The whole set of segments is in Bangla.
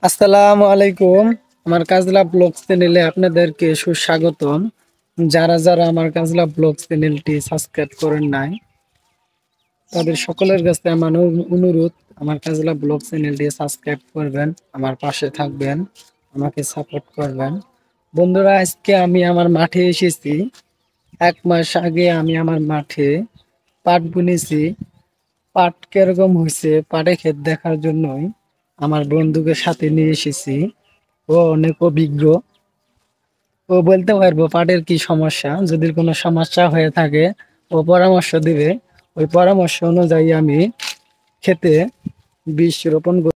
আসসালামু আলাইকুম। আমার কাজলা ব্লগ চ্যানেলে আপনাদেরকে সুস্বাগতম। যারা যারা আমার কাজলা ব্লগ চ্যানেলটি সাবস্ক্রাইব করেন নাই, তাদের সকলের কাছে আমার অনুরোধ, আমার কাজলা ব্লগ চ্যানেলটি সাবস্ক্রাইব করবেন, আমার পাশে থাকবেন, আমাকে সাপোর্ট করবেন। বন্ধুরা, আজকে আমি আমার মাঠে এসেছি। 1 মাস আগে আমি আমার মাঠে পাট বুনেছি। পাট কিরকম হয়েছে, পাটে ক্ষেত দেখার জন্যই আমার বন্ধুকে সাথে নিয়ে এসেছি। ও অনেক অভিজ্ঞ, ও বলতে পারবো পাটের কি সমস্যা। যদি কোনো সমস্যা হয়ে থাকে ও পরামর্শ দিবে। ওই পরামর্শ অনুযায়ী আমি ক্ষেতে বীজ রোপণ করি।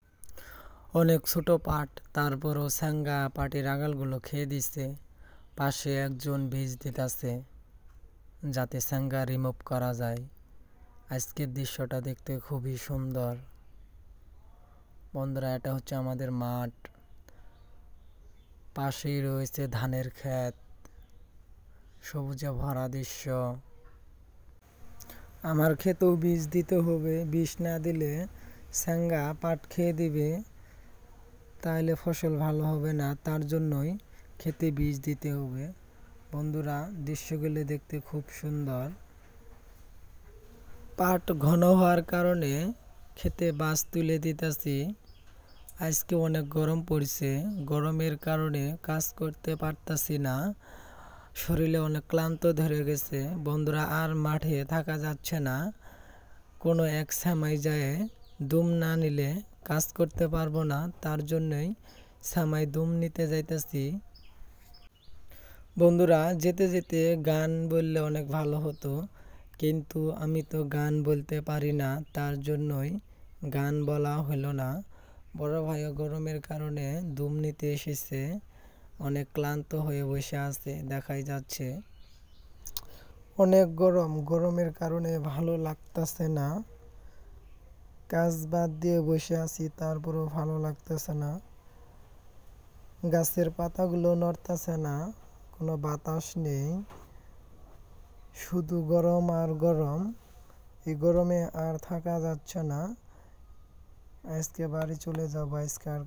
অনেক ছোট পাট, তারপরও স্যাঙ্গা পাটের আগালগুলো খেয়ে দিচ্ছে। পাশে একজন বীজ দিতেছে যাতে স্যাঙ্গা রিমুভ করা যায়। আজকের দৃশ্যটা দেখতে খুবই সুন্দর। বন্ধুরা, এটা হচ্ছে আমাদের মাঠ, পাশেই রয়েছে ধানের ক্ষেত, সবুজে ভরা দৃশ্য। আমার ক্ষেতেও বীজ দিতে হবে, বীজ না দিলে স্যাঙ্গা পাট খেয়ে দিবে, তাহলে ফসল ভালো হবে না। তার জন্যই খেতে বীজ দিতে হবে। বন্ধুরা, দৃশ্যগুলো দেখতে খুব সুন্দর। পাট ঘন হওয়ার কারণে খেতে বাঁশ তুলে দিতেছি। আজকে অনেক গরম পড়ছে, গরমের কারণে কাজ করতে পারতাছি না, শরীরে অনেক ক্লান্ত ধরে গেছে। বন্ধুরা, আর মাঠে থাকা যাচ্ছে না। কোনো এক সময় যায় দুম না নিলে কাজ করতে পারবো না, তার জন্যই সময় দুম নিতে যাইতেছি। বন্ধুরা, যেতে যেতে গান বললে অনেক ভালো হতো, কিন্তু আমি তো গান বলতে পারি না, তার জন্যই গান বলা হলো না। বড় ভাইও গরমের কারণে দুম নিতে এসেছে, অনেক ক্লান্ত হয়ে বসে আছে, দেখাই যাচ্ছে। অনেক গরম, গরমের কারণে ভালো লাগতেছে না। কাজ বাদ দিয়ে বসে আছি, তারপরেও ভালো লাগতেছে না। গাছের পাতাগুলো নড়তেছে না, কোনো বাতাস নেই, শুধু গরম আর গরম। এই গরমে আর থাকা যাচ্ছে না। আজকে বাড়ি চলে যাবো, আজকে আর